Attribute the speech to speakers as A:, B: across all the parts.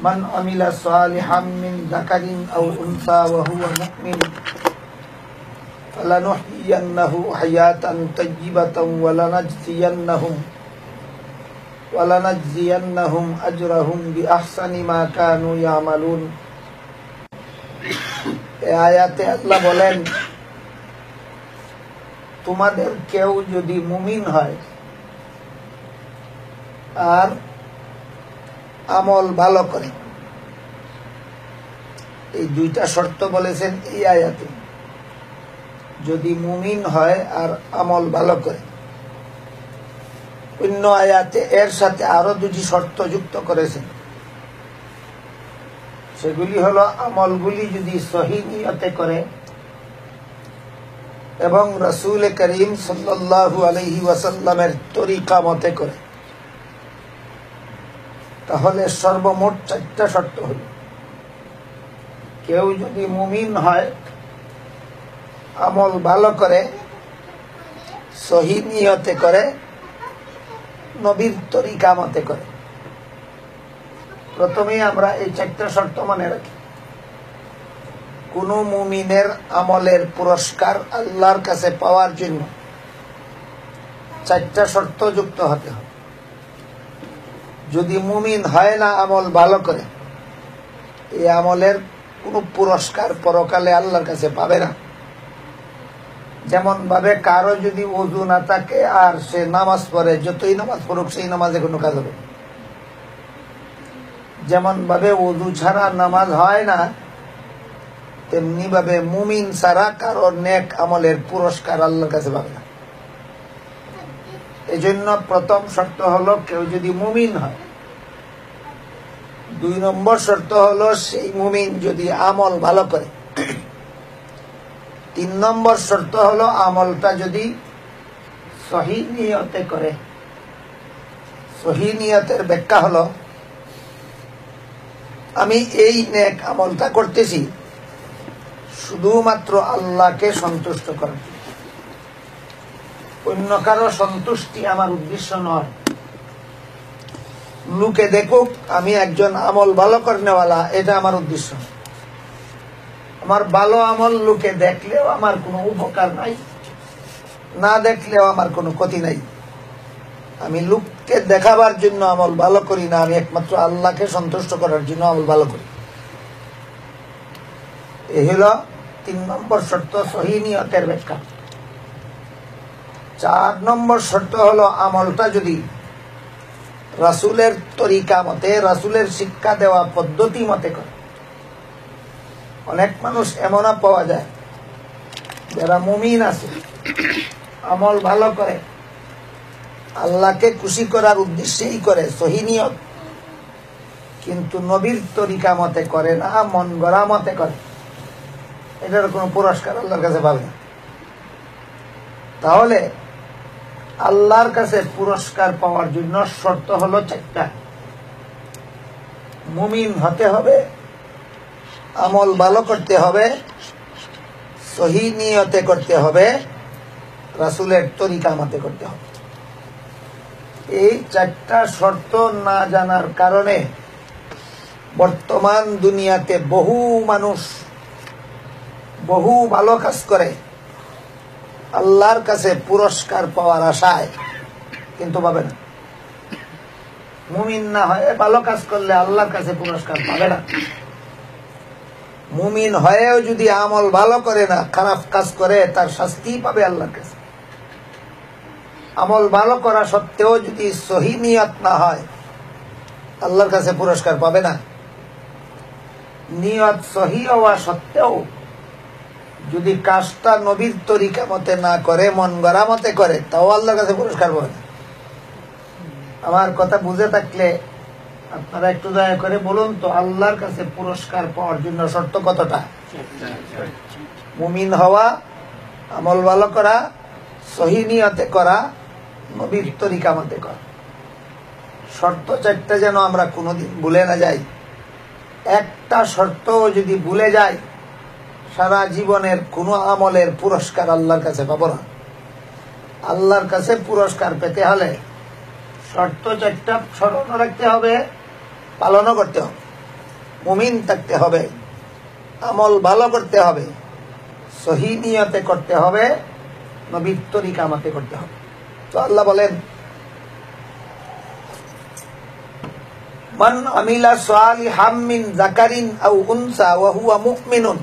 A: من عمل صالحا من ذكر أو أنثى وهو مؤمن فلنحيينه حياة طيبة ولنجزينهم أجرهم بأحسن ما كانوا يعملون। এই আয়াতে আল্লাহ বলেন, তোমাদের কেউ যদি মুমিন হয় আর আমল ভালো করে, এই দুইটা শর্ত বলেছেন এই আয়াতে, যদি মুমিন হয় আর আমল ভালো করে। অন্য আয়াতে এর সাথে আরো দুটি শর্ত যুক্ত করেছেন, সেগুলি হলো আমলগুলি যদি সহি নিয়তে করে এবং রাসূল করিম সাল্লাল্লাহু আলাইহি ওয়াসাল্লামের তরিকা মতে করে, তাহলে সর্বমোট 4টা শর্ত হল। কেউ যদি মুমিন হয়, আমল ভালো করে, সহি নিয়তে করে, নবীর তরিকা মতে করে। প্রথমে আমরা এই 4টা শর্ত মনে রাখি। কোন মুমিনের আমলের পুরস্কার আল্লাহর কাছে পাওয়ার জন্য 4টা শর্ত যুক্ত হতে হবে। যদি মুমিন হয় না, আমল ভালো করে, এই আমলের কোন পুরস্কার পরকালে আল্লাহর কাছে পাবে না। যেমন ভাবে কারো যদি ওযু না থাকে আর সে নামাজ পড়ে, যতই নামাজ পড়ুক সেই নামাজে কোনো কাজ হবে। যেমন ভাবে ওযু ছাড়া নামাজ হয় না, তেমনি ভাবে মুমিন ছাড়া কারো নেক আমলের পুরস্কার আল্লাহর কাছে পাবে না। এজন্য প্রথম শর্ত হলো কেউ যদি মুমিন হয়। 2 নম্বর শর্ত হলো সেই মুমিন যদি আমল ভালো করে। 3 নম্বর শর্ত হলো আমলটা যদি সহি নিয়তে করে। সহি নিয়তের ব্যাখ্যা হলো, আমি এই নেক আমলটা করতেছি শুধুমাত্র আল্লাহকে সন্তুষ্ট করার জন্য, অন্য কারো সন্তুষ্টি আমার উদ্দেশ্য নয়। লোকে দেখুক আমি একজন আমল ভালো করেনেওয়ালা, এটা আমার উদ্দেশ্য। আমার ভালো আমল লোকে দেখলেও আমার কোনো উপকার নাই, না দেখলেও আমার কোনো ক্ষতি নাই। আমি লোককে দেখাবার জন্য আমল ভালো করি না, আমি একমাত্র আল্লাহকে সন্তুষ্ট করার জন্য আমল ভালো করি। এই হলো 3 নম্বর শর্ত, সহি নিয়তের ব্যাখ্যা। 4 নম্বর শর্ত হলো আমলটা যদি রাসূলের তরিকা মতে, রাসূলের শিক্ষা দেওয়া পদ্ধতি মতে করে। অনেক মানুষ এমনও পাওয়া যায় যারা মুমিন আছে, আমল ভালো করে, আল্লাহকে খুশি করার উদ্দেশ্যেই করে, সহি নিয়ত, কিন্তু নবীর তরিকা মতে করে না, মন গড়া মতে করে। এটার কোনো পুরস্কার আল্লাহর কাছে পাবে না। তাহলে আল্লাহর কাছে পুরস্কার পাওয়ার জন্য শর্ত হলো 4টা। মুমিন হতে হবে, আমল ভালো করতে হবে, সহি নিয়তে করতে হবে, রাসূলের তরিকা মতে করতে হবে। এই 4টা শর্ত না জানার কারণে বর্তমান দুনিয়াতে বহু মানুষ বহু ভালো কাজ করে আল্লাহর কাছে পুরস্কার পাওয়ার আশায়, কিন্তু পাবে না। মুমিন না হয়ে ভালো কাজ করলে আল্লাহর কাছে পুরস্কার পাবে না। মুমিন হয়েও যদি আমল ভালো করে না, খারাপ কাজ করে, তার শাস্তি পাবে আল্লাহর কাছে। আমল ভালো করা সত্ত্বেও যদি সহি নিয়ত না হয়, আল্লাহর কাছে পুরস্কার পাবে না। নিয়ত সহি হওয়া সত্ত্বেও যদি কাজটা নবীর তরিকা মতে না করে, মন গড়া মতে করে, তাও আল্লাহর কাছে পুরস্কার পাবে না। আমার কথা বুঝে থাকলে আপনারা একটু দয়া করে বলুন তো, আল্লাহর কাছে পুরস্কার পাওয়ার জন্য শর্ত কতটা? মুমিন হওয়া, আমল ভালো করা, সহি নিয়তে করা, নবীর তরিকা মতে করা। শর্ত 4টা যেন আমরা কোনোদিন ভুলে না যাই। একটা শর্ত যদি ভুলে যাই, সারা জীবনের কোনো আমলের পুরস্কার আল্লাহর কাছে পাবো না। আল্লাহর কাছে পুরস্কার পেতে হলে শর্ত 4টা স্মরণ রাখতে হবে, পালনও করতে হবে। মুমিন থাকতে হবে, আমল ভালো করতে হবে, সহি নিয়তে করতে হবে, নবীর তরিকা মতে করতে হবে। তো আল্লাহ বলেন, মান আমিলা সালিহাম মিন যাকারিন আও উনসা ওয়া হুয়া মুমিনুন,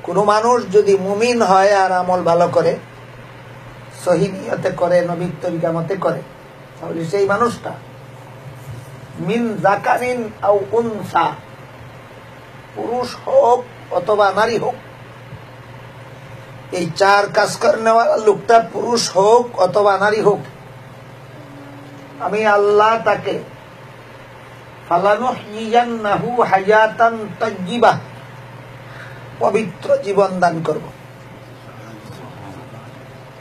A: কোন মানুষ যদি মুমিন হয় আর আমল ভালো করে, সহি নিয়তে করে, নবীর তরিকা মতে করে, তাহলে সেই মানুষটা মিন যাকারিন আও উনসা, পুরুষ হোক অথবা নারী হোক, এই চার কাজ করেনেওয়ালা লোকটা পুরুষ হোক অথবা নারী হোক, আমি আল্লাহ তাকে ফালানুহইয়ান্নাহু হায়াতান তাইয়্যিবাহ, পবিত্র জীবন দান করব।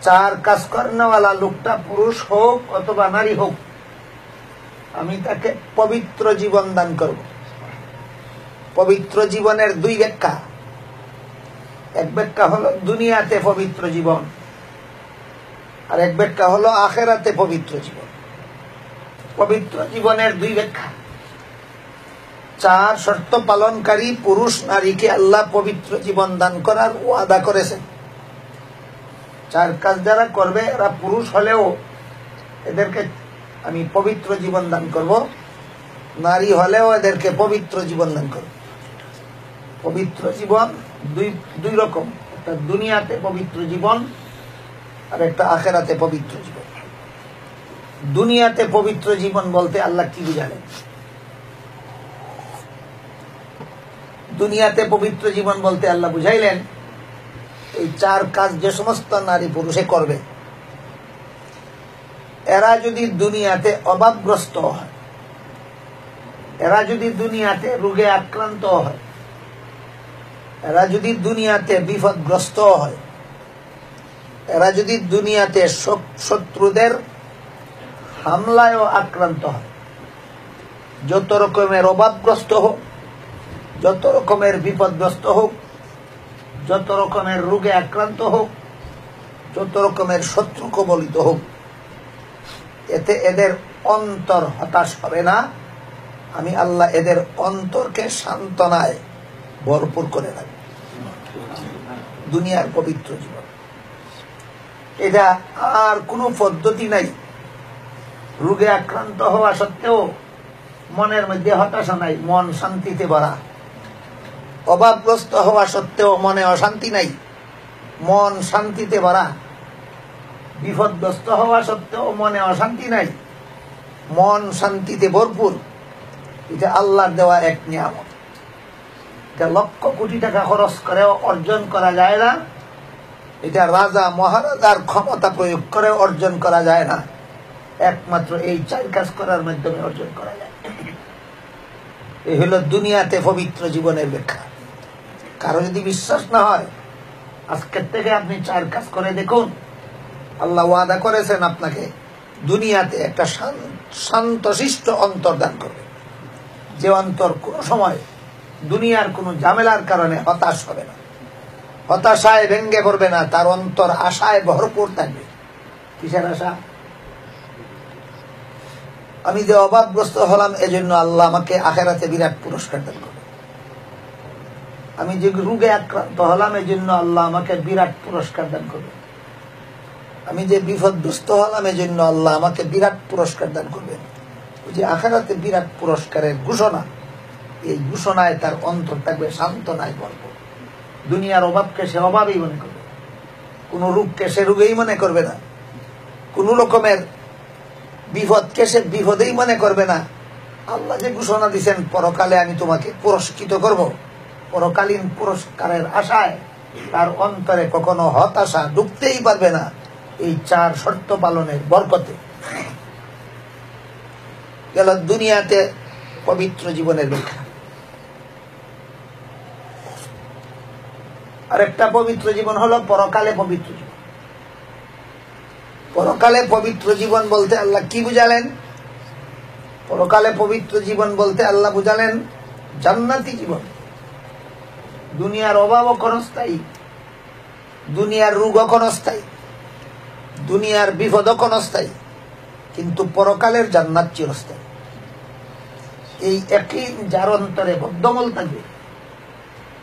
A: চার কাজ করেনেওয়ালা লোকটা পুরুষ হোক অথবা নারী হোক, আমি তাকে পবিত্র জীবন দান করব। পবিত্র জীবনের দুই ব্যাখ্যা। এক ব্যাখ্যা হলো দুনিয়াতে পবিত্র জীবন, আর এক ব্যাখ্যা হলো আখেরাতে পবিত্র জীবন। পবিত্র জীবনের দুই ব্যাখ্যা। চার শর্ত পালনকারী পুরুষ নারীকে আল্লাহ পবিত্র জীবন দান করার ওয়াদা করেছেন। চার কাজ যারা করবে এরা পুরুষ হলেও এদেরকে আমি পবিত্র জীবন দান করব, নারী হলেও এদেরকে পবিত্র জীবন দান করব। পবিত্র জীবন দুই রকম, একটা দুনিয়াতে পবিত্র জীবন আর একটা আখেরাতে পবিত্র জীবন। দুনিয়াতে পবিত্র জীবন বলতে আল্লাহ কি বুঝালেন? দুনিয়াতে পবিত্র জীবন বলতে আল্লাহ বুঝাইলেন, এই চার কাজ যে সমস্ত নারী পুরুষে করবে, এরা যদি দুনিয়াতে অভাবগ্রস্ত হয়, এরা যদি দুনিয়াতে রোগে আক্রান্ত হয়, এরা যদি দুনিয়াতে বিপদগ্রস্ত হয়, এরা যদি দুনিয়াতে শত্রুদের হামলায়ও আক্রান্ত হয়, যত রকমের অভাবগ্রস্ত হোক, যত রকমের বিপদগ্রস্ত হোক, যত রকমের রোগে আক্রান্ত হোক, যত রকমের শত্রু কবলিত হোক, এতে এদের অন্তর হতাশ হবে না। আমি আল্লাহ এদের অন্তরকে সান্ত্বনায় ভরপুর করে রাখব। দুনিয়ার পবিত্র জীবন এটা আর কোনো পদ্ধতি নাই। রোগে আক্রান্ত হওয়া সত্ত্বেও মনের মধ্যে হতাশা নাই, মন শান্তিতে ভরা। অভাবগ্রস্ত হওয়া সত্ত্বেও মনে অশান্তি নাই, মন শান্তিতে ভরা। বিপদগ্রস্ত হওয়া সত্ত্বেও মনে অশান্তি নাই, মন শান্তিতে ভরপুর। এটা আল্লাহর দেওয়া এক নিয়ামত। এটা লক্ষ কোটি টাকা খরচ করেও অর্জন করা যায় না, এটা রাজা মহারাজার ক্ষমতা প্রয়োগ করে অর্জন করা যায় না, একমাত্র এই চার কাজ করার মাধ্যমে অর্জন করা যায়। এই হলো দুনিয়াতে পবিত্র জীবনের ব্যাখ্যা। কারো যদি বিশ্বাস না হয়, আজকের থেকে আপনি চার কাজ করে দেখুন। আল্লাহ ওয়াদা করেছেন আপনাকে দুনিয়াতে একটা শান্তশিষ্ট অন্তর দান করবে, যে অন্তর কোনো সময় দুনিয়ার কোনো ঝামেলার কারণে হতাশ হবে না, হতাশায় ভেঙ্গে পড়বে না। তার অন্তর আশায় ভরপুর থাকবে। কিসের আশা? আমি যে অভাবগ্রস্ত হলাম, এজন্য আল্লাহ আমাকে আখেরাতে বিরাট পুরস্কার দান করবে। আমি যে রোগে আক্রান্ত হলাম, এজন্য আল্লাহ আমাকে বিরাট পুরস্কার দান করবে। আমি যে বিপদগ্রস্ত হলাম, এজন্য আল্লাহ আমাকে বিরাট পুরস্কার দান করবে। ওই যে আখেরাতে বিরাট পুরস্কারের ঘোষণা, এই ঘোষণায় তার অন্তর থাকবে সান্ত্বনায় ভরপুর। দুনিয়ার অভাবকে সে অভাবই মনে করবে, কোন রোগকে সে রোগেই মনে করবে না, কোন রকমের বিপদকে সে বিপদেই মনে করবে না। আল্লাহ যে ঘোষণা দিচ্ছেন, পরকালে আমি তোমাকে পুরস্কৃত করব, পরকালীন পুরস্কারের আশায় তার অন্তরে কখনো হতাশা ঢুকতেই পারবে না। এই চার শর্ত পালনের বরকতে গেল দুনিয়াতে পবিত্র জীবনের ব্যাখ্যা। আরেকটা পবিত্র জীবন হলো পরকালে পবিত্র জীবন। পরকালে পবিত্র জীবন বলতে আল্লাহ কি বুঝালেন? পরকালে পবিত্র জীবন বলতে আল্লাহ বুঝালেন জান্নাতি জীবন। দুনিয়ার অভাবও ক্ষণস্থায়ী, দুনিয়ার রোগও ক্ষণস্থায়ী, দুনিয়ার বিপদও ক্ষণস্থায়ী, কিন্তু পরকালের জান্নাত চিরস্থায়ী। এই একই যার অন্তরে বদ্ধমূল থাকবে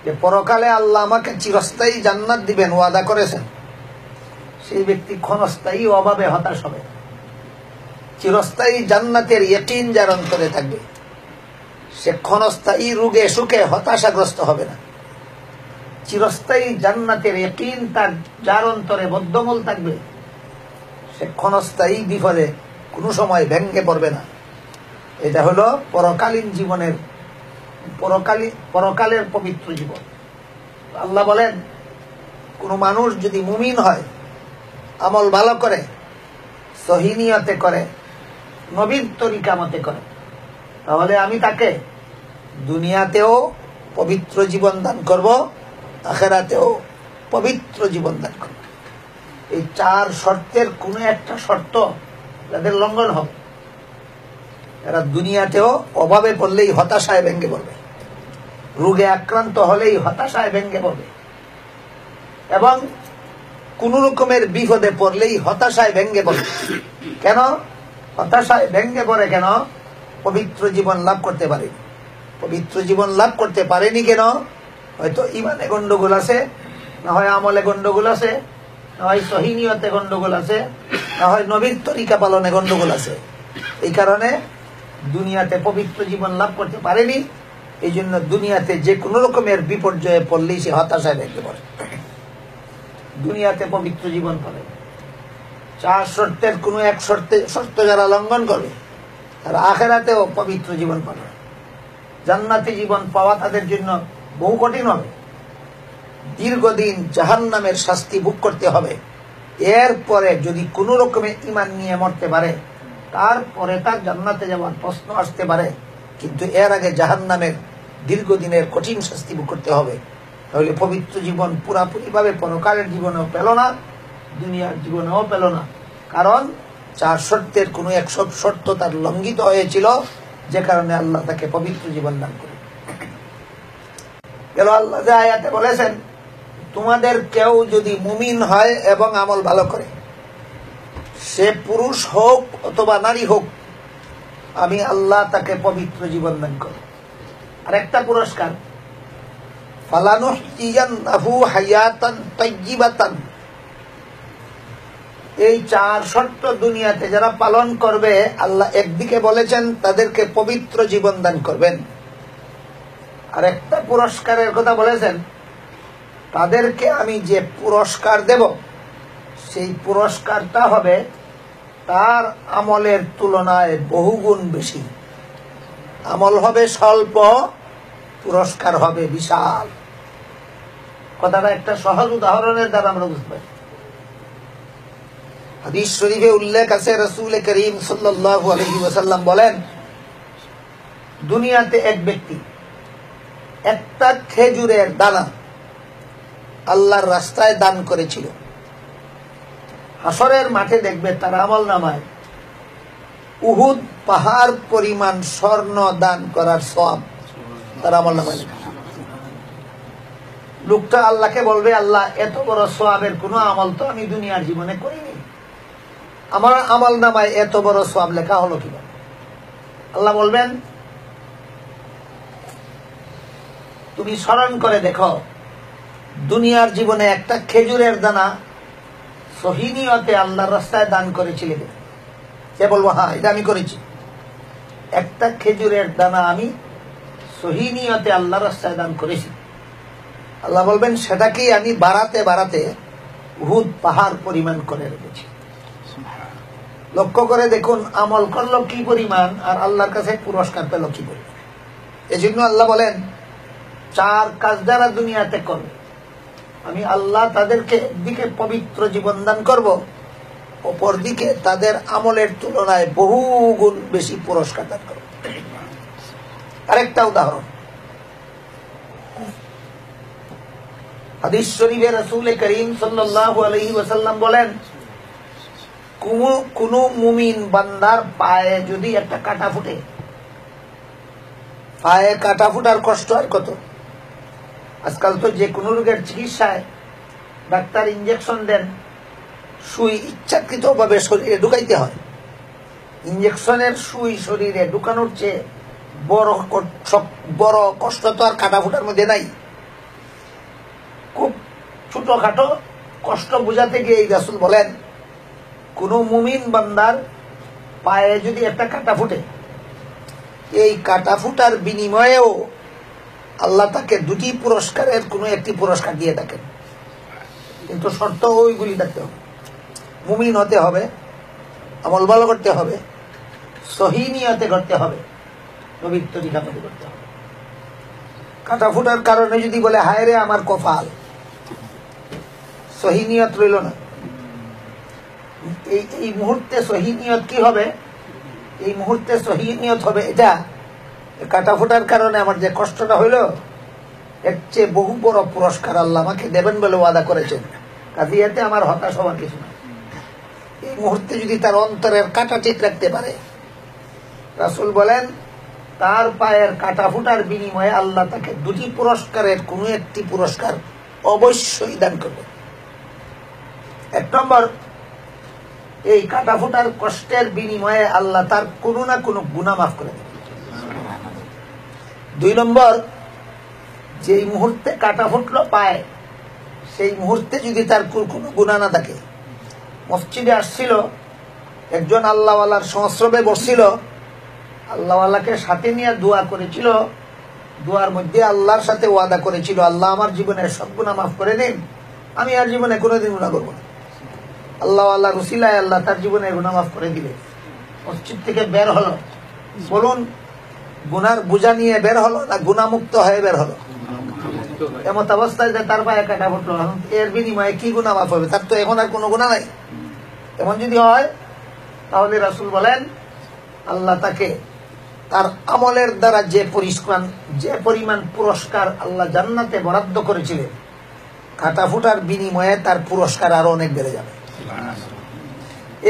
A: যে পরকালে আল্লাহ আমাকে চিরস্থায়ী জান্নাত দিবেন ওয়াদা করেছেন, সেই ব্যক্তি ক্ষণস্থায়ী অভাবে হতাশ হবে। চিরস্থায়ী জান্নাতের ইয়াকিন যার অন্তরে থাকবে, সে ক্ষণস্থায়ী রোগে সুখে হতাশাগ্রস্ত হবে না। চিরস্থায়ী জান্নাতের ইয়াকিন তার যার অন্তরে বদ্ধমূল থাকবে, সে ক্ষণস্থায়ী বিপদে কোনো সময় ভেঙ্গে পড়বে না। এটা হলো পরকালীন জীবনের পরকালের পবিত্র জীবন। আল্লাহ বলেন, কোন মানুষ যদি মুমিন হয়, আমল ভালো করে, সহি নিয়তে করে, নবীর তরিকা মতে করে, তাহলে আমি তাকে দুনিয়াতেও পবিত্র জীবন দান করব, আখিরাতেও পবিত্র জীবন দান করব। এই চার শর্তের কোন একটা শর্ত যাদের লঙ্ঘন হবে, এরা দুনিয়াতেও অভাবে পড়লেই হতাশায় ভেঙ্গে পড়বে, রোগে আক্রান্ত হলেই হতাশায় ভেঙ্গে পড়বে, এবং কোন রকমের বিপদে পড়লেই হতাশায় ভেঙ্গে পড়বে। কেন হতাশায় ভেঙ্গে পড়ে? কেন পবিত্র জীবন লাভ করতে পারেনি। পবিত্র জীবন লাভ করতে পারেনি কেন? হয়তো ইমানে গন্ডগোল আছে, না হয় আমলে গন্ডগোল আছে, না হয় সহি নিয়তে গন্ডগোল আছে, না হয় নবীর তরিকা পালনে গন্ডগোল আছে। এই কারণে দুনিয়াতে পবিত্র জীবন লাভ করতে পারেনি। এই জন্য দুনিয়াতে যে কোনো রকমের বিপর্যয়ে পড়লেই সে হতাশায় ভেঙে পড়ে, দুনিয়াতে পবিত্র জীবন পাবে। চার শর্তের কোন এক শর্ত যারা লঙ্ঘন করবে, তারা আখিরাতেও পবিত্র জীবন পাবে। জান্নাতি জীবন পাওয়া তাদের জন্য বহু কঠিন হবে। দীর্ঘদিন জাহান্নামের শাস্তি ভোগ করতে হবে। এরপরে যদি কোন রকমে ঈমান নিয়ে মরতে পারে, তারপরে তার জান্নাতে যাওয়ার প্রশ্ন আসতে পারে, কিন্তু এর আগে জাহান্নামের দীর্ঘদিনের কঠিন শাস্তি ভোগ করতে হবে। তাহলে পবিত্র জীবন পুরাপুরি ভাবে পরকালের জীবনেও পেল না, দুনিয়ার জীবনেও পেল না। কারণ চার শর্তের কোন এক শর্ত তার লঙ্ঘিত হয়েছিল, যে কারণে আল্লাহ তাকে পবিত্র জীবন দান করে গেল। আল্লাহ যে আয়াতে বলেছেন, তোমাদের কেউ যদি মুমিন হয় এবং আমল ভালো করে, সে পুরুষ হোক অথবা নারী হোক, আমি আল্লাহ তাকে পবিত্র জীবন দান করি। আর একটা পুরস্কার, ফালানুহইয়ান্নাহু হায়াতান তাইয়্যিবাতান। এই চার শর্ত দুনিয়াতে যারা পালন করবে, আল্লাহ একদিকে বলেছেন তাদেরকে পবিত্র জীবন দান করবেন, আর একটা পুরস্কারের কথা বলেছেন, তাদেরকে আমি যে পুরস্কার দেব, সেই পুরস্কারটা হবে তার আমলের তুলনায় বহুগুণ বেশি। আমল হবে স্বল্প, পুরস্কার হবে বিশাল। কথাটা একটা সহজ উদাহরণের দ্বারা আমরা বুঝতে পারি। হাদিস শরীফে উল্লেখ আছে, রাসূল করিম সাল্লাল্লাহু আলাইহি ওয়াসাল্লাম বলেন, দুনিয়াতে এক ব্যক্তি একটা খেজুরের দানা আল্লাহর রাস্তায় দান করেছিল। হাসরের মাঠে দেখবে তার আমলনামায় উহুদ পাহাড় পরিমাণ স্বর্ণ দান করার সওয়াব তার আমলনামায় লেখা। লোকটা আল্লাহকে বলবে, আল্লাহ এত বড় সওয়াবের কোনো আমল তো আমি দুনিয়ার জীবনে করিনি, আমার আমলনামায় এত বড় সওয়াব লেখা হলো কিভাবে? আল্লাহ বলবেন, তুমি স্মরণ করে দেখো, দুনিয়ার জীবনে একটা খেজুরের দানা সহি নিয়তে আল্লাহর রাস্তায় দান করেছিলে? সে বলবো, হ্যাঁ এটা আমি করেছি। একটা খেজুরের দানা আমি সহি নিয়তে আল্লাহর রাস্তায় দান করেছি। আল্লাহ বলবেন, সেটাকেই আমি বাড়াতে বাড়াতে উহুদ পাহাড় পরিমাণ করে রেখেছি। লক্ষ্য করে দেখুন, আমল করলো কি পরিমাণ, আর আল্লাহর কাছে পুরস্কার পেল কি পরিমাণ। এই জন্য আল্লাহ বলেন, চার কাজ যারা দুনিয়াতে করবে, আমি আল্লাহ তাদেরকে একদিকে পবিত্র জীবন দান করব, অপর দিকে তাদের আমলের তুলনায় বহু গুণ বেশি পুরস্কার দান করব। আরেকটা উদাহরণ, হাদিস শরীফে রাসূল করিম সাল্লাল্লাহু আলাইহি ওয়াসাল্লাম বলেন, কোন মুমিন বান্দার পায়ে যদি একটা কাঁটা ফুটে, পায়ে কাঁটা ফুটার কষ্ট আর কত। আজকাল তো যে কোনো রোগের চিকিৎসায় ডাক্তার ইঞ্জেকশন দেন, সুই ইচ্ছাকৃত ভাবে শরীরে ঢুকাইতে হয়। ইঞ্জেকশনের সুই শরীরে ঢুকানোর চেয়ে বড় কষ্ট তো আর কাটা ফুটার মধ্যে নাই। খুব ছোটখাটো কষ্ট বুঝাতে গিয়ে এই রাসূল বলেন, কোন মুমিন বান্দার পায়ে যদি একটা কাটা ফুটে, এই কাটা ফুটার বিনিময়েও আল্লাহ তাকে দুটি পুরস্কারের কোনো একটি পুরস্কার দিয়ে থাকেন। কিন্তু শর্ত ওইগুলি থাকতে হবে, মুমিন হতে হবে, আমল ভালো করতে হবে, সহি নিয়তে করতে হবে, নবীর তরিকা মেনে করতে হবে। কাটা ফুটার কারণে যদি বলে হায় রে আমার কপাল, সহি নিয়ত রইল না। এই মুহূর্তে সহি নিয়ত কি হবে? এই মুহূর্তে সহি নিয়ত হবে এটা, কাটা ফুটার কারণে আমার যে কষ্টটা হইল, এর চেয়ে বহু বড় পুরস্কার আল্লাহ আমাকে দেবেন বলে ওয়াদা করেছেন। কাজে এতে আমার হতাশ হওয়ার কিছু না। এই মুহূর্তে যদি তার অন্তরের কাটা ঠিক রাখতে পারে, রাসূল বলেন তার পায়ের কাটা ফুটার বিনিময়ে আল্লাহ তাকে দুটি পুরস্কারের কোনো একটি পুরস্কার অবশ্যই দান করবে। এক নম্বর, এই কাটা ফুটার কষ্টের বিনিময়ে আল্লাহ তার কোনো না কোনো গুনাহ মাফ করে দেবে। দুই নম্বর, যেই মুহূর্তে কাটা ফুটলো পায়ে, সেই মুহূর্তে যদি তার কোনো গুনাহ না থাকে, মসজিদে আসছিল একজন আল্লাহওয়ালার সংস্রবে বসছিল, আল্লাহওয়ালাকে সাথে নিয়ে দোয়া করেছিল, দোয়ার মধ্যে আল্লাহর সাথে ওয়াদা করেছিল, আল্লাহ আমার জীবনের সব গুনাহ মাফ করে দিন, আমি আর জীবনে কোনোদিন গুনাহ করবো না। আল্লাহওয়ালার উসিলায় আল্লাহ তার জীবনে গুনাহ মাফ করে দিলে। মসজিদ থেকে বের হলো, বলুন গুনার বোঝা নিয়ে বের হলো না গুনামুক্ত হয়ে বের হলো? এমত অবস্থায় যে তার পায়ে কাটা ফুটলো, এর বিনিময়ে কি গুনাহ মাফ হবে? তার তো এখন আর কোনো গুনাহ নাই। এমন যদি হয়, তাহলে রাসূল বলেন আল্লাহ তাকে তার আমলের দ্বারা যে পরিমাণ পুরস্কার আল্লাহ জান্নাতে বরাদ্দ করেছিলেন, কাটা ফুটার বিনিময়ে তার পুরস্কার আরো অনেক বেড়ে যাবে।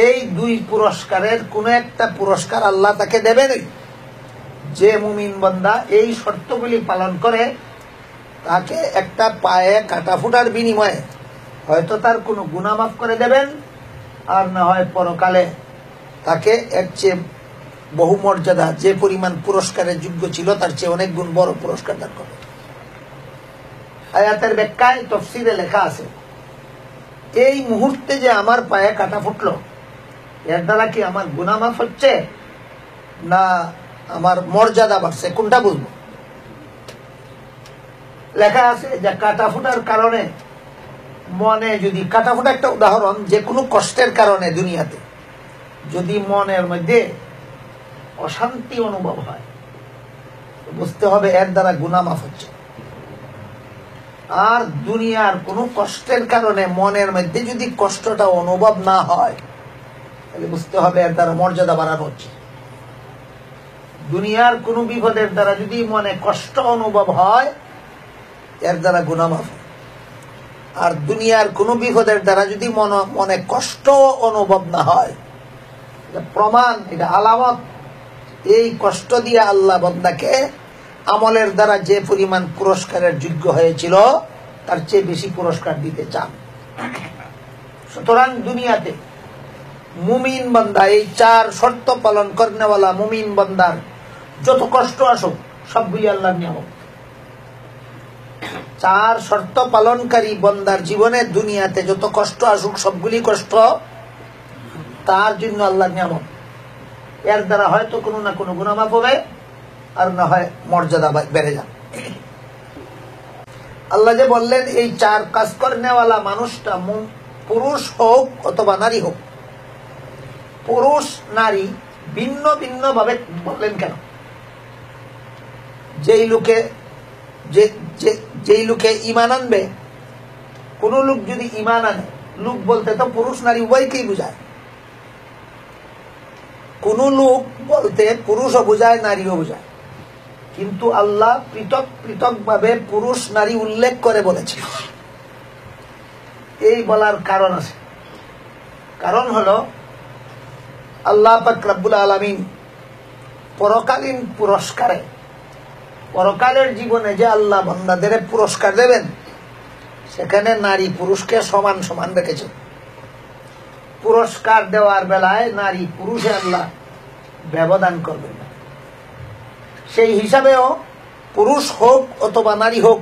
A: এই দুই পুরস্কারের কোন একটা পুরস্কার আল্লাহ তাকে দেবেনই। যে মুমিন বান্দা এই শর্তগুলি পালন করে, তাকে একটা পায়ে কাটা ফুটার বিনিময়ে হয়তো তার কোনো গুনাহ মাফ করে দেবেন, আর না হয় পরকালে তাকে এর চেয়ে বহু মর্যাদা, যে পরিমাণ পুরস্কারের যোগ্য ছিল তার চেয়ে অনেক গুণ বড় পুরস্কার দান করবে। আয়াতের ব্যাখ্যায় তাফসীরে লেখা আছে, এই মুহূর্তে যে আমার পায়ে কাটা ফুটলো, এর দ্বারা কি আমার গুনাহ মাফ হচ্ছে না আমার মর্যাদা বাড়ছে, কোনটা বুঝবো? লেখা আছে যে কাটা ফুটার কারণে মনে, যদি কাটা ফুটা একটা উদাহরণ, যে কোনো কষ্টের কারণে দুনিয়াতে যদি মনের মধ্যে অশান্তি অনুভব হয়, বুঝতে হবে এর দ্বারা গুনাহ মাফ হচ্ছে। আর দুনিয়ার কোনো কষ্টের কারণে মনের মধ্যে যদি কষ্টটা অনুভব না হয়, তাহলে বুঝতে হবে এর দ্বারা মর্যাদা বাড়ানো হচ্ছে। দুনিয়ার কোনো বিপদের দ্বারা যদি মনে কষ্ট অনুভব হয়, এর দ্বারা গুনাহ মাফ। আর দুনিয়ার কোনো বিপদের দ্বারা যদি মনে কষ্ট অনুভব না হয়, এটা প্রমাণ, এটা আলামত, এই কষ্ট দিয়ে আল্লাহ বান্দাকে আমলের দ্বারা যে পরিমাণ পুরস্কারের যোগ্য হয়েছিল তার চেয়ে বেশি পুরস্কার দিতে চান। সুতরাং দুনিয়াতে মুমিন বান্দা, এই চার শর্ত পালন করেনেওয়ালা মুমিন বান্দার যত কষ্ট আসুক সবগুলি আল্লাহর নিয়ামত। চার শর্ত পালনকারী বান্দার জীবনে দুনিয়াতে যত কষ্ট আসুক সবগুলি কষ্ট তার জন্য আল্লাহর নিয়ামত। এর দ্বারা হয়তো কোনো না কোনো গুনাহ মাফ হবে, আর না হয় মর্যাদা বেড়ে যাবে। আল্লাহ যে বললেন এই চার কাজ করেনেওয়ালা মানুষটা পুরুষ হোক অথবা নারী হোক, পুরুষ নারী ভিন্ন ভিন্ন ভাবে বললেন কেন? যেই লোকে ঈমান আনবে, কোন লোক যদি ঈমান আনে, লোক বলতে তো পুরুষ নারী উভয়কেই বুঝায়। কোন লোক বলতে পুরুষও বুঝায় নারীও বুঝায়, কিন্তু আল্লাহ পৃথক পৃথক ভাবে পুরুষ নারী উল্লেখ করে বলেছে। এই বলার কারণ আছে। কারণ হলো আল্লাহ পাক রব্বুল আলামিন পরকালীন পুরস্কারে, পরকালের জীবনে যে আল্লাহ বান্দাদের পুরস্কার দেবেন, সেখানে নারী পুরুষকে সমান সমান রেখেছে। পুরস্কার দেওয়ার বেলায় নারী পুরুষে আল্লাহ ব্যবধান করবেন না। সেই হিসাবেও পুরুষ হোক অথবা নারী হোক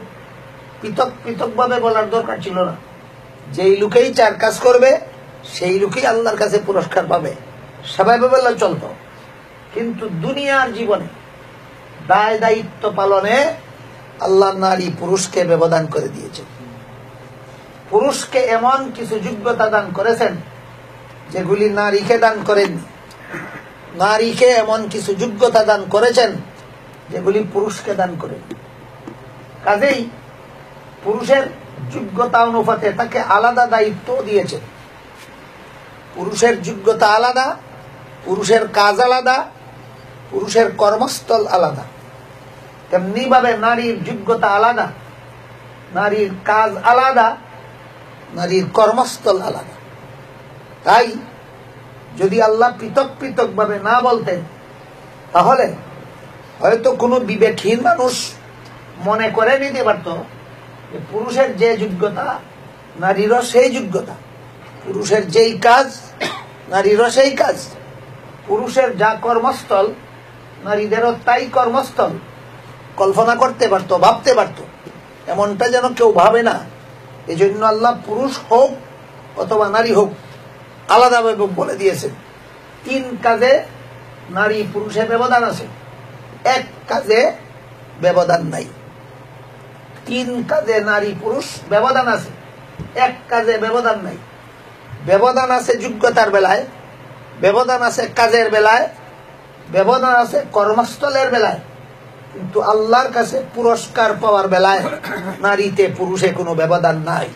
A: পৃথক পৃথকভাবে বলার দরকার ছিল না। যেই লোকেই 4 কাজ করবে সেই লোকেই আল্লাহর কাছে পুরস্কার পাবে, সেভাবে বললে চলত। কিন্তু দুনিয়ার জীবনে দায় দায়িত্ব পালনে আল্লাহ নারী পুরুষকে ব্যবধান করে দিয়েছে। পুরুষকে এমন কিছু যোগ্যতা দান করেছেন যেগুলি নারীকে দান করেননি। নারীকে এমন কিছু যোগ্যতা দান করেছেন যেগুলি পুরুষকে দান করেন। কাজেই পুরুষের যোগ্যতা অনুপাতে তাকে আলাদা দায়িত্ব দিয়েছে। পুরুষের যোগ্যতা আলাদা, পুরুষের কাজ আলাদা, পুরুষের কর্মস্থল আলাদা। তেমনি ভাবে নারীর যোগ্যতা আলাদা, নারীর কাজ আলাদা, নারীর কর্মস্থল আলাদা। তাই যদি আল্লাহ পৃথক পৃথক ভাবে না বলতেন তাহলে হয়তো কোনো বিবেকহীন মানুষ মনে করে নিতে পারত যে পুরুষের যে যোগ্যতা নারীরও সেই যোগ্যতা, পুরুষের যেই কাজ নারীরও সেই কাজ, পুরুষের যা কর্মস্থল নারীদেরও তাই কর্মস্থল কল্পনা করতে পারত, ভাবতে পারত। এমনটা যেন কেউ ভাবে না। এই জন্য আল্লাহ পুরুষ হোক অথবা নারী হোক আলাদাভাবে বলে দিয়েছেন 3 কাজে নারী পুরুষের ব্যবধান আছে, 1 কাজে ব্যবধান নাই। 3 কাজে নারী পুরুষ ব্যবধান আছে, 1 কাজে ব্যবধান নাই। ব্যবধান আছে যোগ্যতার বেলায়, ব্যবধান আছে কাজের বেলায়, ব্যবধান আছে কর্মস্থলের বেলায়, কিন্তু আল্লাহর কাছে পুরস্কার পাওয়ার বেলায় নারীতে পুরুষে কোনো ব্যবধান নাই।